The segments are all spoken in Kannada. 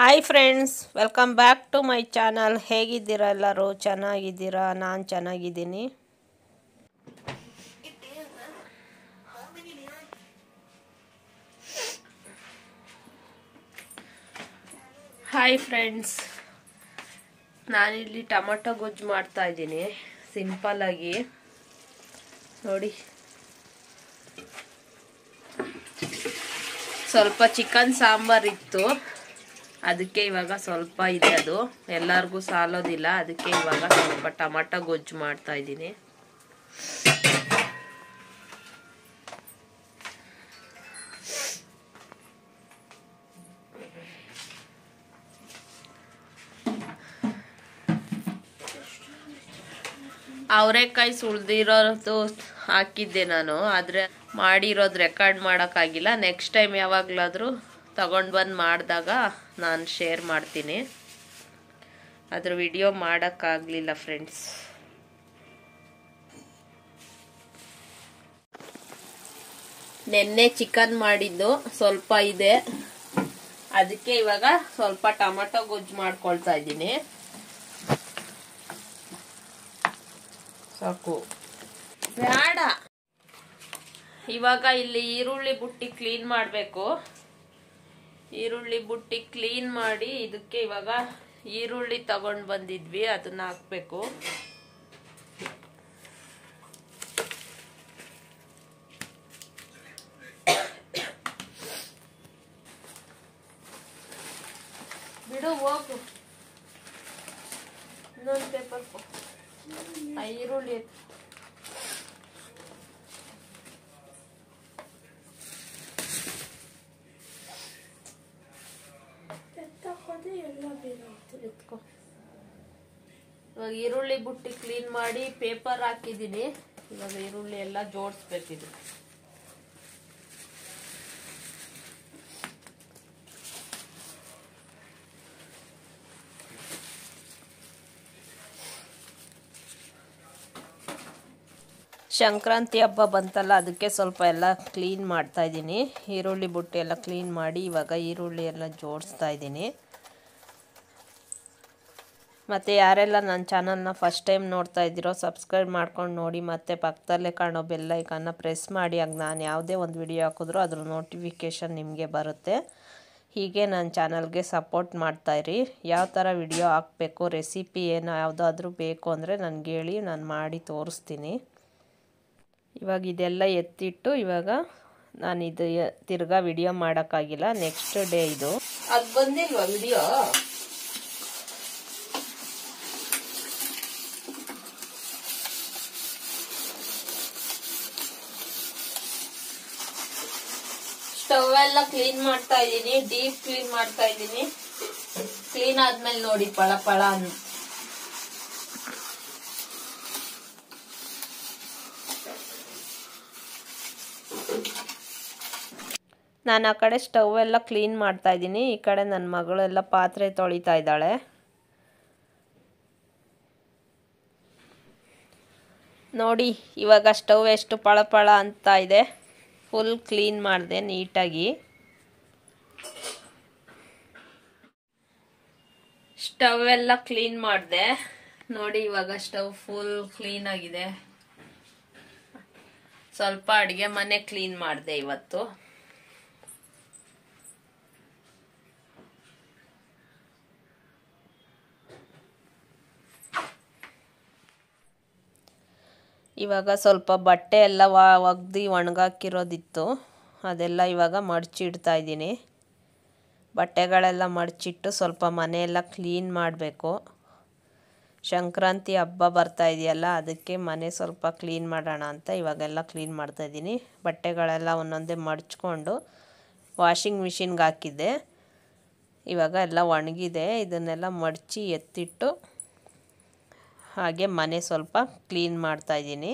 Hi friends, welcome back to my channel. ಹೇಗಿದ್ದೀರಾ ಎಲ್ಲರೂ? ಚೆನ್ನಾಗಿದ್ದೀರಾ? ನಾನು ಚೆನ್ನಾಗಿದ್ದೀನಿ. ಹಾಯ್ ಫ್ರೆಂಡ್ಸ್, ನಾನಿಲ್ಲಿ ಟೊಮೊಟೊ ಗೊಜ್ಜು ಮಾಡ್ತಾ ಇದ್ದೀನಿ ಸಿಂಪಲ್ಲಾಗಿ. ನೋಡಿ, ಸ್ವಲ್ಪ ಚಿಕನ್ ಸಾಂಬಾರಿತ್ತು, ಅದಕ್ಕೆ ಇವಾಗ ಸ್ವಲ್ಪ ಇದೆ. ಅದು ಎಲ್ಲರಿಗೂ ಸಾಲೋದಿಲ್ಲ, ಅದಕ್ಕೆ ಇವಾಗ ಸ್ವಲ್ಪ ಟೊಮೊಟೊ ಗೊಜ್ಜು ಮಾಡ್ತಾ ಇದ್ದೀನಿ. ಅವರೆಕಾಯಿ ಸುಳ್ದಿರೋದು ಹಾಕಿದ್ದೆ ನಾನು, ಆದರೆ ಮಾಡಿರೋದು ರೆಕಾರ್ಡ್ ಮಾಡೋಕ್ಕಾಗಿಲ್ಲ. ನೆಕ್ಸ್ಟ್ ಟೈಮ್ ಯಾವಾಗಲಾದರೂ ತಗೊಂಡು ಬಂದು ಮಾಡಿದಾಗ ನಾನು ಶೇರ್ ಮಾಡ್ತೀನಿ. ಅದ್ರ ವಿಡಿಯೋ ಮಾಡೋಕ್ಕಾಗಲಿಲ್ಲ ಫ್ರೆಂಡ್ಸ್. ನೆನ್ನೆ ಚಿಕನ್ ಮಾಡಿದ್ದು ಸ್ವಲ್ಪ ಇದೆ, ಅದಕ್ಕೆ ಇವಾಗ ಸ್ವಲ್ಪ ಟೊಮೊಟೊ ಗೊಜ್ಜು ಮಾಡ್ಕೊಳ್ತಾ ಇದ್ದೀನಿ. ಸಾಕು, ಬೇಡ. ಇವಾಗ ಇಲ್ಲಿ ಈರುಳ್ಳಿ ಬುಟ್ಟಿ ಕ್ಲೀನ್ ಮಾಡಬೇಕು. ಈರುಳ್ಳಿ ಬುಟ್ಟಿ ಕ್ಲೀನ್ ಮಾಡಿ ಇದಕ್ಕೆ ಇವಾಗ ಈರುಳ್ಳಿ ತಗೊಂಡು ಬಂದಿದ್ವಿ, ಅದನ್ನ ಹಾಕ್ಬೇಕು. ಬಿಡು, ಹೋಗು. ಇನ್ನೊಂದು ಪೇಪರ್ ಈರುಳ್ಳಿ ಎತ್ಕೊ. ಇವಾಗ ಈರುಳ್ಳಿ ಬುಟ್ಟಿ ಕ್ಲೀನ್ ಮಾಡಿ ಪೇಪರ್ ಹಾಕಿದ್ದೀನಿ. ಇವಾಗ ಈರುಳ್ಳಿ ಎಲ್ಲ ಜೋಡಿಸ್ಬೇಕಿದೆ. ಸಂಕ್ರಾಂತಿ ಹಬ್ಬ ಬಂತಲ್ಲ, ಅದಕ್ಕೆ ಸ್ವಲ್ಪ ಎಲ್ಲ ಕ್ಲೀನ್ ಮಾಡ್ತಾ ಇದ್ದೀನಿ. ಈರುಳ್ಳಿ ಬುಟ್ಟಿ ಎಲ್ಲ ಕ್ಲೀನ್ ಮಾಡಿ ಇವಾಗ ಈರುಳ್ಳಿ ಎಲ್ಲ ಜೋಡಿಸ್ತಾ ಇದ್ದೀನಿ. ಮತ್ತು ಯಾರೆಲ್ಲ ನನ್ನ ಚಾನಲ್ನ ಫಸ್ಟ್ ಟೈಮ್ ನೋಡ್ತಾ ಇದ್ದೀರೋ ಸಬ್ಸ್ಕ್ರೈಬ್ ಮಾಡ್ಕೊಂಡು ನೋಡಿ, ಮತ್ತು ಪಕ್ಕದಲ್ಲೇ ಕಾಣೋ ಬೆಲ್ ಐಕಾನ್ನ ಪ್ರೆಸ್ ಮಾಡಿ. ಆಗ ನಾನು ಯಾವುದೇ ಒಂದು ವಿಡಿಯೋ ಹಾಕಿದ್ರೂ ಅದ್ರ ನೋಟಿಫಿಕೇಷನ್ ನಿಮಗೆ ಬರುತ್ತೆ. ಹೀಗೆ ನನ್ನ ಚಾನಲ್ಗೆ ಸಪೋರ್ಟ್ ಮಾಡ್ತಾಯಿರಿ. ಯಾವ ಥರ ವಿಡಿಯೋ ಹಾಕಬೇಕು, ರೆಸಿಪಿ ಏನೋ ಯಾವುದಾದ್ರೂ ಬೇಕು ಅಂದರೆ ನನಗೆ ಹೇಳಿ, ನಾನು ಮಾಡಿ ತೋರಿಸ್ತೀನಿ. ಇವಾಗ ಇದೆಲ್ಲ ಎತ್ತಿಟ್ಟು ಇವಾಗ ನಾನು ಇದು ತಿರ್ಗಾ ವಿಡಿಯೋ ಮಾಡೋಕ್ಕಾಗಿಲ್ಲ, ನೆಕ್ಸ್ಟ್ ಡೇ ಇದು. ಅದು ಬಂದಿಲ್ವಾ ವಿಡಿಯೋ? ಸ್ಟವ್ ಎಲ್ಲ ಕ್ಲೀನ್ ಮಾಡ್ತಾ ಇದ್ದೀನಿ, ಡೀಪ್ ಕ್ಲೀನ್ ಮಾಡ್ತಾ ಇದ್ದೀನಿ. ಕ್ಲೀನ್ ಆದ್ಮೇಲೆ ನೋಡಿ ಪಳ ಪಳ ಅಂತ. ನಾನು ಆ ಕಡೆ ಸ್ಟವ್ ಎಲ್ಲ ಕ್ಲೀನ್ ಮಾಡ್ತಾ ಇದ್ದೀನಿ, ಈ ಕಡೆ ನನ್ನ ಮಗಳೆಲ್ಲ ಪಾತ್ರೆ ತೊಳಿತಾ ಇದ್ದಾಳೆ. ನೋಡಿ ಇವಾಗ ಸ್ಟವ್ ಎಷ್ಟು ಪಳಪಳ ಅಂತ ಇದೆ. ಫುಲ್ ಕ್ಲೀನ್ ಮಾಡಿದೆ ನೀಟಾಗಿ. ಸ್ಟವ್ ಎಲ್ಲ ಕ್ಲೀನ್ ಮಾಡಿದೆ ನೋಡಿ, ಇವಾಗ ಸ್ಟವ್ ಫುಲ್ ಕ್ಲೀನ್ ಆಗಿದೆ. ಸ್ವಲ್ಪ ಅಡುಗೆ ಮನೆ ಕ್ಲೀನ್ ಮಾಡಿದೆ ಇವತ್ತು. ಇವಾಗ ಸ್ವಲ್ಪ ಬಟ್ಟೆ ಎಲ್ಲ ಒಗ್ದು ಒಣಗಾಕಿರೋದಿತ್ತು, ಅದೆಲ್ಲ ಇವಾಗ ಮಡಚಿಡ್ತಾ ಇದ್ದೀನಿ. ಬಟ್ಟೆಗಳೆಲ್ಲ ಮಡಚಿಟ್ಟು ಸ್ವಲ್ಪ ಮನೆಯೆಲ್ಲ ಕ್ಲೀನ್ ಮಾಡಬೇಕು. ಸಂಕ್ರಾಂತಿ ಹಬ್ಬ ಬರ್ತಾ ಇದೆಯಲ್ಲ, ಅದಕ್ಕೆ ಮನೆ ಸ್ವಲ್ಪ ಕ್ಲೀನ್ ಮಾಡೋಣ ಅಂತ ಇವಾಗೆಲ್ಲ ಕ್ಲೀನ್ ಮಾಡ್ತಾ ಇದ್ದೀನಿ. ಬಟ್ಟೆಗಳೆಲ್ಲ ಒಂದೊಂದೇ ಮಡಚ್ಕೊಂಡು ವಾಷಿಂಗ್ ಮಿಷಿನ್ಗೆ ಹಾಕಿದ್ದೆ. ಇವಾಗ ಎಲ್ಲ ಒಣಗಿದೆ, ಇದನ್ನೆಲ್ಲ ಮಡಚಿ ಎತ್ತಿಟ್ಟು ಹಾಗೆ ಮನೆ ಸ್ವಲ್ಪ ಕ್ಲೀನ್ ಮಾಡ್ತಾ ಇದ್ದೀನಿ.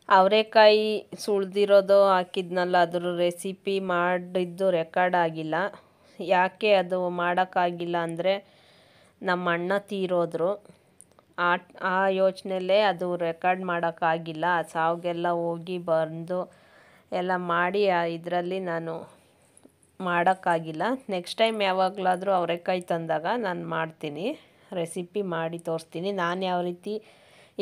ಅವರೆಕಾಯಿ ಸುಳ್ದಿರೋದು ಹಾಕಿದ್ನಲ್ಲ, ಅದ್ರ ರೆಸಿಪಿ ಮಾಡಿದ್ದು ರೆಕಾರ್ಡ್ ಆಗಿಲ್ಲ. ಯಾಕೆ ಅದು ಮಾಡೋಕ್ಕಾಗಿಲ್ಲ ಅಂದರೆ, ನಮ್ಮ ಅಣ್ಣ ತೀರೋದ್ರು. ಆ ಯೋಚನೆಯಲ್ಲೇ ಅದು ರೆಕಾರ್ಡ್ ಮಾಡೋಕ್ಕಾಗಿಲ್ಲ. ಸಾವಿಗೆಲ್ಲ ಹೋಗಿ ಬಂದು ಎಲ್ಲ ಮಾಡಿ ಇದರಲ್ಲಿ ನಾನು ಮಾಡೋಕ್ಕಾಗಿಲ್ಲ. ನೆಕ್ಸ್ಟ್ ಟೈಮ್ ಯಾವಾಗಲಾದರೂ ಅವರೆಕಾಯಿ ತಂದಾಗ ನಾನು ಮಾಡ್ತೀನಿ, ರೆಸಿಪಿ ಮಾಡಿ ತೋರಿಸ್ತೀನಿ. ನಾನು ಯಾವ ರೀತಿ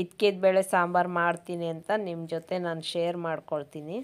ಇದ್ಕಿದ ಬೇಳೆ ಸಾಂಬಾರು ಮಾಡ್ತೀನಿ ಅಂತ ನಿಮ್ಮ ಜೊತೆ ನಾನು ಶೇರ್ ಮಾಡ್ಕೊಳ್ತೀನಿ.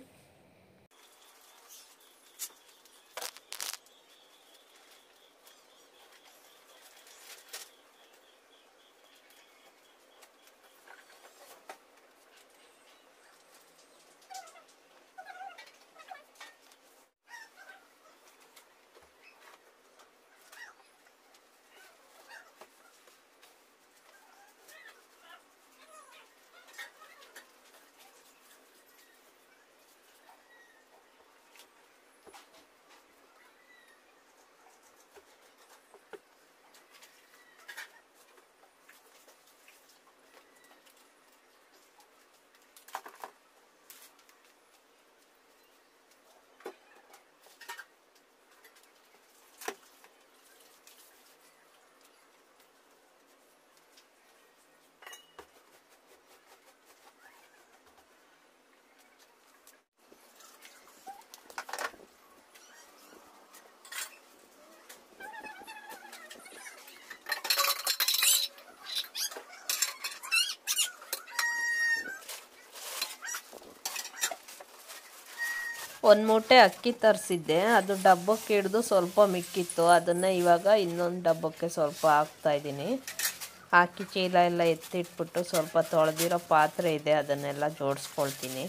ಒಂದು ಮೂಟೆ ಅಕ್ಕಿ ತರಿಸಿದ್ದೆ, ಅದು ಡಬ್ಬಕ್ಕೆ ಹಿಡಿದು ಸ್ವಲ್ಪ ಮಿಕ್ಕಿತ್ತು. ಅದನ್ನು ಇವಾಗ ಇನ್ನೊಂದು ಡಬ್ಬಕ್ಕೆ ಸ್ವಲ್ಪ ಹಾಕ್ತಾಯಿದ್ದೀನಿ. ಹಾಕಿ ಚೀಲ ಎಲ್ಲ ಎತ್ತಿಟ್ಬಿಟ್ಟು ಸ್ವಲ್ಪ ತೊಳೆದಿರೋ ಪಾತ್ರೆ ಇದೆ, ಅದನ್ನೆಲ್ಲ ಜೋಡಿಸ್ಕೊಳ್ತೀನಿ.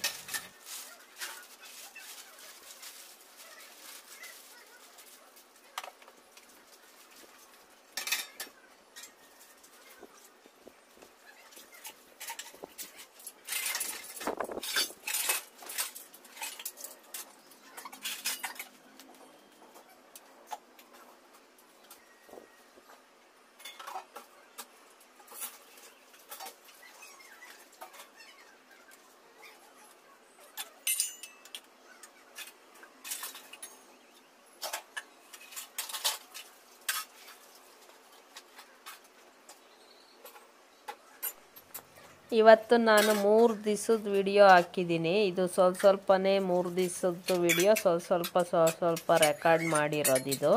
ಇವತ್ತು ನಾನು 3 ದಿವಸದ ವಿಡಿಯೋ ಹಾಕಿದ್ದೀನಿ. ಇದು ಸ್ವಲ್ಪನೇ 3 ದಿವಸದ್ದು ವಿಡಿಯೋ, ಸ್ವಲ್ಪ ರೆಕಾರ್ಡ್ ಮಾಡಿರೋದು. ಇದು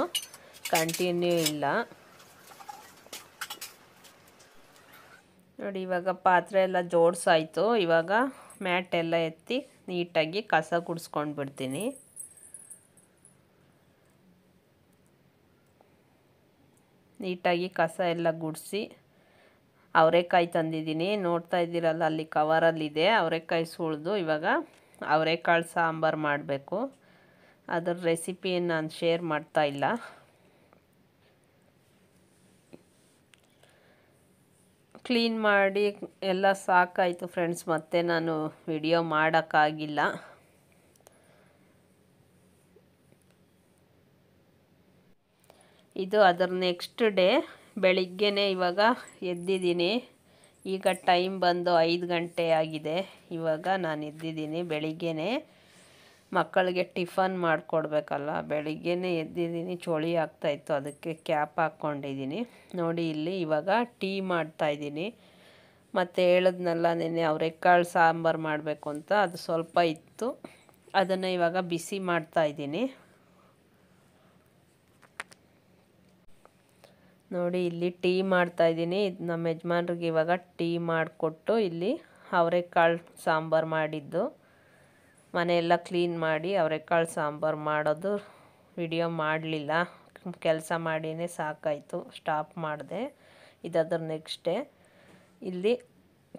ಕಂಟಿನ್ಯೂ ಇಲ್ಲ ನೋಡಿ. ಇವಾಗ ಪಾತ್ರೆ ಎಲ್ಲ ಜೋಡಿಸಾಯಿತು. ಇವಾಗ ಮ್ಯಾಟ್ ಎಲ್ಲ ಎತ್ತಿ ನೀಟಾಗಿ ಕಸ ಗುಡಿಸ್ಕೊಂಡು ಬಿಡ್ತೀನಿ. ನೀಟಾಗಿ ಕಸ ಎಲ್ಲ ಗುಡಿಸಿ ಅವರೆಕಾಯಿ ತಂದಿದ್ದೀನಿ, ನೋಡ್ತಾ ಇದ್ದೀರಲ್ಲ ಅಲ್ಲಿ ಕವರಲ್ಲಿದೆ. ಅವರೆಕಾಯಿ ಸುಳಿದು ಇವಾಗ ಅವರೆಕಾಳು ಸಾಂಬಾರು ಮಾಡಬೇಕು. ಅದರ ರೆಸಿಪಿ ನಾನು ಶೇರ್ ಮಾಡ್ತಾ ಇಲ್ಲ. ಕ್ಲೀನ್ ಮಾಡಿ ಎಲ್ಲ ಸಾಕಾಯಿತು ಫ್ರೆಂಡ್ಸ್, ಮತ್ತೆ ನಾನು ವಿಡಿಯೋ ಮಾಡೋಕ್ಕಾಗಿಲ್ಲ. ಇದು ಅದರ ನೆಕ್ಸ್ಟ್ ಡೇ ಬೆಳಿಗ್ಗೆನೇ ಇವಾಗ ಎದ್ದಿದ್ದೀನಿ. ಈಗ ಟೈಮ್ ಬಂದು 5 ಗಂಟೆ ಆಗಿದೆ. ಇವಾಗ ನಾನು ಎದ್ದಿದ್ದೀನಿ. ಬೆಳಿಗ್ಗೆನೇ ಮಕ್ಕಳಿಗೆ ಟಿಫನ್ ಮಾಡಿಕೊಡ್ಬೇಕಲ್ಲ, ಬೆಳಿಗ್ಗೆನೇ ಎದ್ದಿದ್ದೀನಿ. ಚಳಿ ಆಗ್ತಾಯಿತ್ತು, ಅದಕ್ಕೆ ಕ್ಯಾಪ್ ಹಾಕ್ಕೊಂಡಿದ್ದೀನಿ ನೋಡಿ. ಇಲ್ಲಿ ಇವಾಗ ಟೀ ಮಾಡ್ತಾಯಿದ್ದೀನಿ. ಮತ್ತು ಹೇಳಿದ್ನಲ್ಲ ನೆನ್ನೆ ಅವರೆಕಾಳು ಸಾಂಬಾರು ಮಾಡಬೇಕು ಅಂತ, ಅದು ಸ್ವಲ್ಪ ಇತ್ತು, ಅದನ್ನು ಇವಾಗ ಬಿಸಿ ಮಾಡ್ತಾಯಿದ್ದೀನಿ ನೋಡಿ. ಇಲ್ಲಿ ಟೀ ಮಾಡ್ತಾಯಿದ್ದೀನಿ. ನಮ್ಮ ಯಜಮಾನ್ರಿಗೆ ಇವಾಗ ಟೀ ಮಾಡಿಕೊಟ್ಟು ಇಲ್ಲಿ ಅವರೆಕಾಳು ಸಾಂಬಾರು ಮಾಡಿದ್ದು. ಮನೆಯೆಲ್ಲ ಕ್ಲೀನ್ ಮಾಡಿ ಅವರೆಕಾಳು ಸಾಂಬಾರು ಮಾಡೋದು ವಿಡಿಯೋ ಮಾಡಲಿಲ್ಲ, ಕೆಲಸ ಮಾಡಿಯೇ ಸಾಕಾಯಿತು, ಸ್ಟಾಪ್ ಮಾಡಿದೆ. ಇದರ ನೆಕ್ಸ್ಟ್ ಡೇ ಇಲ್ಲಿ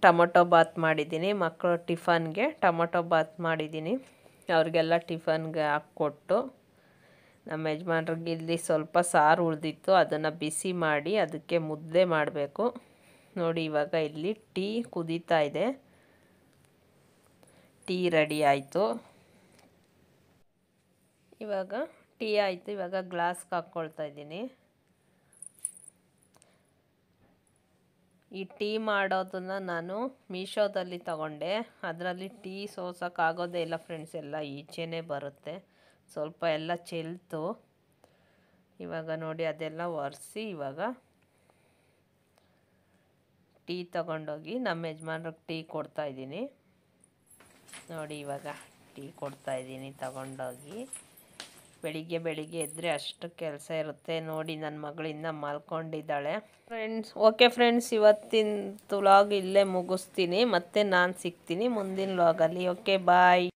ಟೊಮೊಟೊ ಬಾತ್ ಮಾಡಿದ್ದೀನಿ. ಮಕ್ಕಳು ಟಿಫನ್ಗೆ ಟೊಮೊಟೊ ಬಾತ್ ಮಾಡಿದ್ದೀನಿ. ಅವ್ರಿಗೆಲ್ಲ ಟಿಫನ್ಗೆ ಹಾಕ್ಕೊಟ್ಟು, ನಮ್ಮ ಯಜಮಾನ್ರಿಗೆ ಇಲ್ಲಿ ಸ್ವಲ್ಪ ಸಾರು ಉಳಿದಿತ್ತು, ಅದನ್ನು ಬಿಸಿ ಮಾಡಿ ಅದಕ್ಕೆ ಮುದ್ದೆ ಮಾಡಬೇಕು ನೋಡಿ. ಇವಾಗ ಇಲ್ಲಿ ಟೀ ಕುದೀತಾ ಇದೆ. ಟೀ ರೆಡಿ ಆಯಿತು. ಇವಾಗ ಟೀ ಆಯಿತು. ಇವಾಗ ಗ್ಲಾಸ್ಗೆ ಹಾಕ್ಕೊಳ್ತಾ ಇದ್ದೀನಿ. ಈ ಟೀ ಮಾಡೋದನ್ನು ನಾನು ಮೀಶೋದಲ್ಲಿ ತಗೊಂಡೆ. ಅದರಲ್ಲಿ ಟೀ ಸೋಸೋಕ್ಕಾಗೋದೇ ಇಲ್ಲ ಫ್ರೆಂಡ್ಸ್, ಎಲ್ಲ ಈಚೆನೇ ಬರುತ್ತೆ. ಸ್ವಲ್ಪ ಎಲ್ಲ ಚೆಲ್ತು. ಇವಾಗ ನೋಡಿ ಅದೆಲ್ಲ ಒರೆಸಿ ಇವಾಗ ಟೀ ತಗೊಂಡೋಗಿ ನಮ್ಮ ಯಜಮಾನ್ರಿಗೆ ಟೀ ಕೊಡ್ತಾಯಿದ್ದೀನಿ ನೋಡಿ. ಇವಾಗ ಟೀ ಕೊಡ್ತಾಯಿದ್ದೀನಿ ತಗೊಂಡೋಗಿ. ಬೆಳಿಗ್ಗೆ ಬೆಳಿಗ್ಗೆ ಎದ್ದರೆ ಅಷ್ಟು ಕೆಲಸ ಇರುತ್ತೆ. ನೋಡಿ ನನ್ನ ಮಗಳಿಂದ ಮಲ್ಕೊಂಡಿದ್ದಾಳೆ. ಓಕೆ ಫ್ರೆಂಡ್ಸ್, ಇವತ್ತಿನ ವ್ಲಾಗ್ ಇಲ್ಲೇ ಮುಗಿಸ್ತೀನಿ. ಮತ್ತೆ ನಾನು ಸಿಗ್ತೀನಿ ಮುಂದಿನ ವ್ಲಾಗಲ್ಲಿ. ಓಕೆ ಬಾಯ್.